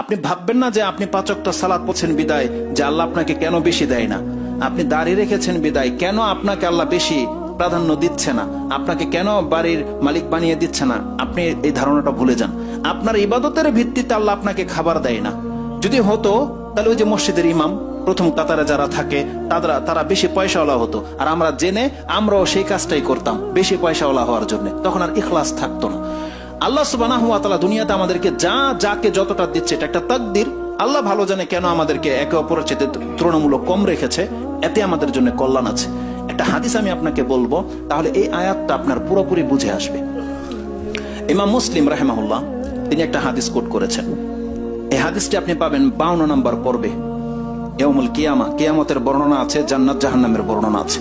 আপনি ভাববেন না যে আপনি 5 ওয়াক্ত সালাত পড়ছেন বিদায় যে আল্লাহ আপনাকে কেন বেশি দেয় না, আপনি দাঁড়িয়ে রেখেছেন বিদায় কেন আপনাকে আল্লাহ বেশি প্রাধান্য দিচ্ছে না, আপনাকে কেন বাড়ির মালিক বানিয়ে দিচ্ছে না। আপনি এই ধারণাটা ভুলে যান। আপনার ইবাদতের ভিত্তিতে আল্লাহ আপনাকে খাবার দেয় না। যদি হতো তাহলে ওই যে মসজিদের ইমাম প্রথম কাতারে যারা থাকে তারা বেশি পয়সাওয়ালা হতো, আর আমরা জেনে আমরাও সেই কাজটাই করতাম বেশি পয়সাওয়ালা হওয়ার জন্য, তখন আর ইখলাস থাকতো না। আল্লাহ সুবহানাহু ওয়া তাআলা দুনিয়াতে আমাদেরকে যাকে যতটা দিচ্ছে এটা একটা তাকদীর। আল্লাহ ভালো জানে কেন আমাদেরকে একে অপরের চেয়ে তুলনামূলক কম রেখেছে, এতে আমাদের জন্য কল্যাণ আছে। একটা হাদিস আমি আপনাকে বলবো, তাহলে এই আয়াতটা আপনার পুরোপুরি বুঝে আসবে। ইমাম মুসলিম রাহিমাহুল্লাহ তিনি একটা হাদিস কোট করেছেন। এই হাদিসটি আপনি পাবেন 52 নম্বর পর্বে, ইয়াউমুল কিয়ামা, কিয়ামতের বর্ণনা আছে, জান্নাত জাহান্নামের বর্ণনা আছে।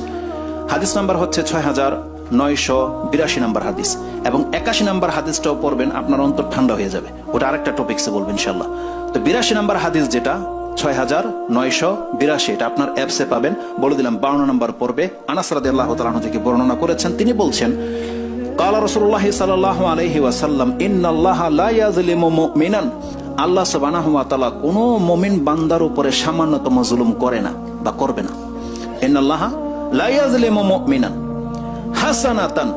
হাদিস নাম্বার হচ্ছে 6982 নম্বর হাদিস, এবং 81 নম্বর হাদিসটাও পড়বেন, আপনার অন্তর ঠান্ডা হয়ে যাবে। ওটা আরেকটা টপিকসে বলবেন ইনশাআল্লাহ। তো 82 নম্বর হাদিস যেটা 6982, এটা আপনার অ্যাপসে পাবেন, বলে দিলাম 52 নম্বর পর্বে আনাস রাদিয়াল্লাহু তাআলা আনহু থেকে বর্ণনা করেছেন। তিনি বলছেন, ক্বালা রাসূলুল্লাহ সাল্লাল্লাহু আলাইহি ওয়াসাল্লাম, ইন্নাল্লাহা লা ইয়াযলিমু মুমিনান, আল্লাহ সুবহানাহু ওয়া তাআলা কোন মুমিন বান্দার উপরে সামান্যতম জুলুম করে না বা করবে না। ইন্নাল্লাহা লা ইয়াযলিমু মুমিনান হাসানাতান,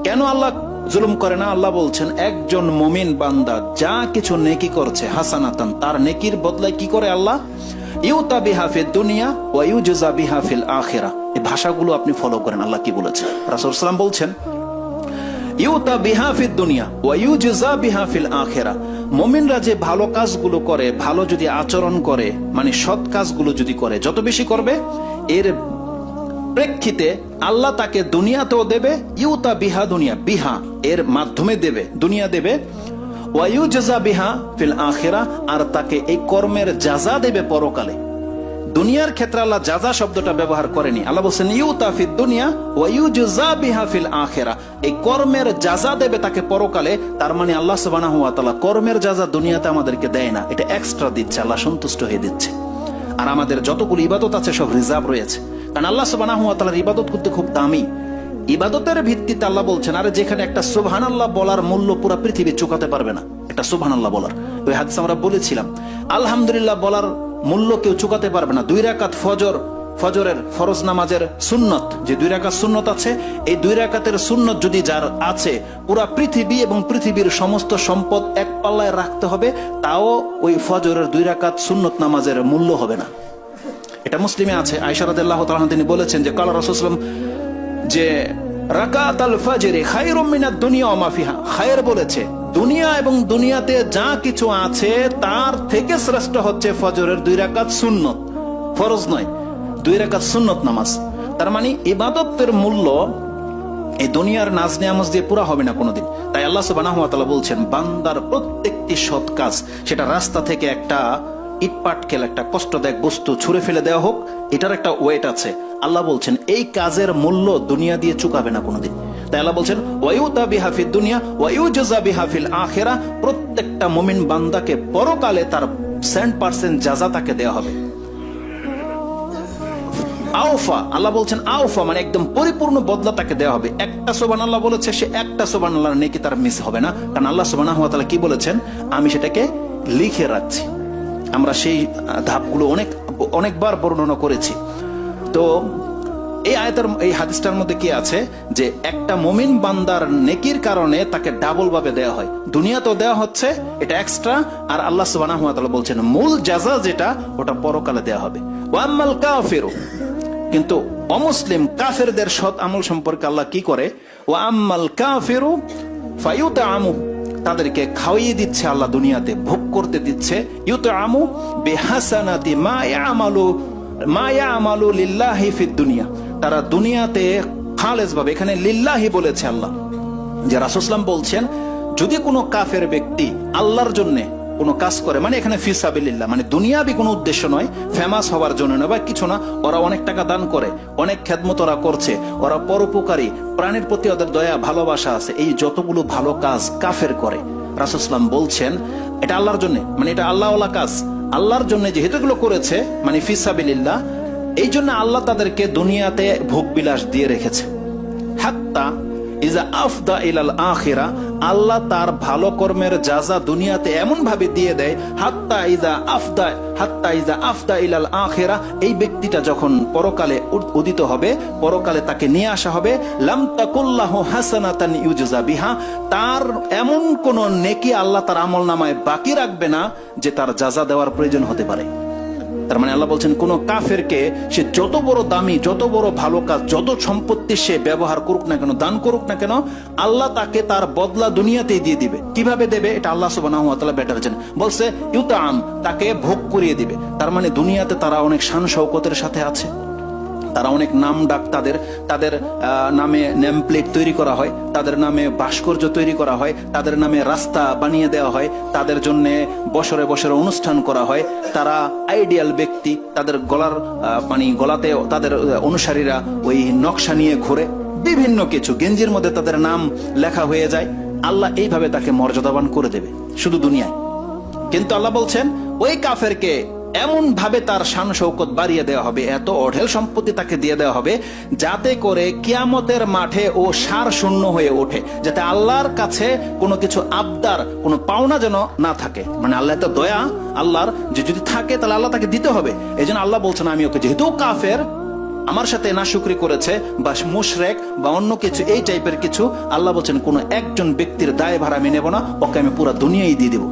কেন আল্লাহ জুলুম করে না? আল্লাহ বলছেন একজন মুমিন বান্দা যা কিছু নেকি করছে, হাসানাতান, তার নেকির বদলায় কি করে আল্লাহ? ইউতা বিহা ফিদ দুনিয়া ওয়া ইউজা বিহা ফিল আখিরা। এই ভাষাগুলো আপনি ফলো করেন। আল্লাহ কি বলেছেন? রাসূল সাল্লাল্লাহু আলাইহি ওয়াসাল্লাম বলছেন, ইউতা বিহা ফিদ দুনিয়া ওয়া ইউজা বিহা ফিল আখিরা। মুমিনরা যে ভালো কাজগুলো করে, ভালো যদি আচরণ করে, মানে সৎ কাজগুলো যদি করে, যত বেশি করবে এর প্রেক্ষিতে আল্লাহ তাকে দুনিয়াতেও দেবে, ইউতা বিহা দুনিয়া, বিহা এর মাধ্যমে দেবে, দুনিয়া দেবে, ওয়া ইউজা বিহা ফিল আখিরা, আর তাকে এই কর্মের জাযা দেবে পরকালে। দুনিয়ার ক্ষেত্রে আল্লাহ জাযা শব্দটা ব্যবহার করেনি। আল্লাহ বলেন ইউতা ফিদ দুনিয়া ওয়া ইউজা বিহা ফিল আখিরা, এই কর্মের জাযা দেবে তাকে পরকালে। তার মানে আল্লাহ সুবহানাহু ওয়া তাআলা কর্মের জাযা দুনিয়াতে আমাদেরকে দেয় না, এটা এক্সট্রা দিচ্ছে, আল্লাহ সন্তুষ্ট হয়ে দিচ্ছে। আর আমাদের যতগুলো ইবাদত আছে সব রিজার্ভ রয়েছে, কারণ আল্লাহ সুবহানাহু ওয়া তাআলার ইবাদত করতে খুব দামি। ইবাদতের ভিত্তিতে আল্লাহ বলছেন, আরে যেখানে একটা সুবহানাল্লাহ বলার মূল্য পুরো পৃথিবী চুকাতে পারবে না, একটা সুবহানাল্লাহ বলার, ওই হাদিস আমরা বলেছিলাম, আলহামদুলিল্লাহ বলার মূল্য কেউ চুকাতে পারবে না। 2 রাকাত ফজরের ফরজ নামাজের সুন্নত, যে 2 রাকাত সুন্নত আছে, এই 2 রাকাতের সুন্নত যদি যার আছে, পুরা পৃথিবী এবং পৃথিবীর সমস্ত সম্পদ এক পাল্লায় রাখতে হবে, তাও ওই ফজরের 2 রাকাত সুন্নত নামাজের মূল্য হবে না। এটা মুসলিমে আছে। আয়েশা রাদিয়াল্লাহু তাআলা তিনি বলেছেন যে ক্বালা রাসূলুল্লাহ যে রাকাতুল ফজর খায়রুম মিনাদ দুনিয়া ওয়া মা ফিহা, খায়ের বলেছে দুনিয়া এবং দুনিয়াতে যা কিছু আছে তার থেকে শ্রেষ্ঠ হচ্ছে ফজরের 2 রাকাত সুন্নত, ফরজ নয়, 2 রাকাত সুন্নত নামাজ। তার মানে ইবাদতের মূল্য এই দুনিয়ার নাজ নিয়ামত দিয়ে পুরা হবে না কোনোদিন। তাই আল্লাহ সুবহানাহু ওয়া তাআলা বলছেন, বান্দার প্রত্যেকটি সৎ কাজ, সেটা রাস্তা থেকে একটা ইটপাটকেল, একটা কষ্টদায়ক বস্তু ছুঁড়ে ফেলে দেওয়া হোক, এটার একটা ওয়েট আছে। আল্লাহ বলছেন এই কাজের মূল্য দুনিয়া দিয়ে চুকাবে না কোনোদিন। তাই আল্লাহ বলছেন ওয়ায়ুতা বিহা ফিদ দুনিয়া ওয়া ইউজা বিহা ফিল আখিরা, প্রত্যেকটা মুমিন বান্দাকে পরকালে তার 100% জাযা তাকে দেওয়া হবে। আওফা, আল্লাহ বলছেন আওফা মানে একদম পরিপূর্ণ বদলা তাকে দেওয়া হবে। একটা সুবহানাল্লাহ বলেছে, সে একটা সুবহানাল্লাহর নেকি তার মিস হবে না, কারণ আল্লাহ সুবহানাহু ওয়া তাআলা কি বলেছেন, আমি সেটাকে লিখে রাখছি। আমরা সেই ধাপগুলো অনেকবার বর্ণনা করেছি। তো এই আয়াতের, এই হাদিসটার মধ্যে কি আছে যে একটা মুমিন বান্দার নেকির কারণে তাকে ডাবল ভাবে দেওয়া হয়, দুনিয়াতেও দেওয়া হচ্ছে, এটা এক্সট্রা, আর আল্লাহ সুবহানাহু ওয়া তাআলা বলছেন মূল জাযা যেটা ওটা পরকালে দেওয়া হবে। ওয়া আম্মাল কাফিরু, কিন্তু অমুসলিম কাফেরদের সৎ আমল সম্পর্কে আল্লাহ কি করে, ওয়া আম্মাল কাফিরু ফায়ুতআমু, তাদেরকে খাওয়িয়ে দিচ্ছে আল্লাহ দুনিয়াতে, ভোগ করতে দিচ্ছে, ইউতআমু বিহাসানাতি মা ইয়ামালু লিল্লাহি ফিদ দুনিয়া, তারা দুনিয়াতে খালেস ভাবে, এখানে লিল্লাহি বলেছে আল্লাহ, যে রাসূল সাল্লাল্লাহু আলাইহি ওয়াসাল্লাম বলছেন যদি কোনো কাফের ব্যক্তি আল্লাহর জন্য কোনো কাজ করে, মানে এখানে ফি সাবিলিল্লাহ, মানে দুনিয়াবি কোনো উদ্দেশ্য নয়, ফেমাস হওয়ার জন্য নয় বা কিছু না, ওরা অনেক টাকা দান করে, অনেক খেদমত ওরা করছে, ওরা পরোপকারী, প্রাণের প্রতি ওদের দয়া ভালোবাসা আছে, এই যতগুলো ভালো কাজ কাফের করে, রাসূল সাল্লাল্লাহু আলাইহি ওয়াসাল্লাম বলছেন এটা আল্লাহর জন্য, মানে এটা আল্লাহওয়ালা কাজ, আল্লাহর জন্য যেহেতু এগুলো করেছে, মানে ফি সাবিলিল্লাহ, এই জন্য আল্লাহ তাদেরকে দুনিয়াতে ভোগ বিলাস দিয়ে রেখেছে। হাত্তা ইজা আফদা ইলাল আখিরা, আল্লাহ তার ভালো কর্মের যাজা দুনিয়াতে এমন ভাবে দিয়ে দেয়, হাত্তা ইজা আফদা ইলাল আখিরা, এই ব্যক্তিটা যখন পরকালে উদিত হবে, পরকালে তাকে নিয়ে আসা হবে, লাম তাকুল্লাহু হাসানাতান ইউজজা বিহা, তার এমন কোন নেকি আল্লাহ তার আমলনামায় বাকি রাখবে না যে তার যাজা দেওয়ার প্রয়োজন হতে পারে। তার মানে আল্লাহ বলছেন, কোন কাফেরকে সে যত বড় দামি, যত বড় ভালো কাজ, যত সম্পত্তি সে ব্যবহার করুক না কেন, দান করুক না কেন, আল্লাহ তাকে তার বদলা দুনিয়াতেই দিয়ে দিবে। কিভাবে দেবে এটা আল্লাহ সুবহানাহু ওয়া তাআলা বেটার জানেন। বলছে ইউতাম, তাকে ভোগ করিয়ে দিবে। তার মানে দুনিয়াতে তারা অনেক শান শৌকতের সাথে আছে, তারা অনেক নাম ডাক, তাদের নামে নেম প্লেট তৈরি করা হয়, তাদের নামে ভাস্কর্য তৈরি করা হয়, তাদের নামে রাস্তা বানিয়ে দেওয়া হয়, তাদের জন্য বছরে বছরে অনুষ্ঠান করা হয়। তারা আইডিয়াল ব্যক্তি, তাদের গলাতে তাদের অনুসারীরা ওই নকশা নিয়ে ঘুরে, বিভিন্ন কিছু গেঞ্জির মধ্যে তাদের নাম লেখা হয়ে যায়। আল্লাহ এইভাবে তাকে মর্যাদাবান করে দেবে শুধু দুনিয়ায়। কিন্তু আল্লাহ বলছেন ওই কাফেরকে এমন ভাবে তার শান শৌকত বাড়িয়ে দেওয়া হবে, এত অঢেল সম্পত্তি তাকে দিয়ে দেওয়া হবে, যাতে করে কিয়ামতের মাঠে ও সার শূন্য হয়ে ওঠে, যাতে আল্লাহর কাছে কোনো কিছু আবদার, কোনো পাওনা যেন না থাকে। মানে আল্লাহ তো দয়া আল্লাহর, যে যদি থাকে তাহলে আল্লাহ তাকে দিতে হবে। এই জন্য আল্লাহ বলছেন, আমি ওকে, যেহেতু কাফের, আমার সাথে নাশুকরি করেছে বা মুশরিক বা অন্য কিছু এই টাইপের কিছু, আল্লাহ বলছেন কোন একজন ব্যক্তির দায় ভার আমি নেব না, ওকে আমি পুরো দুনিয়াই দিয়ে দেবো।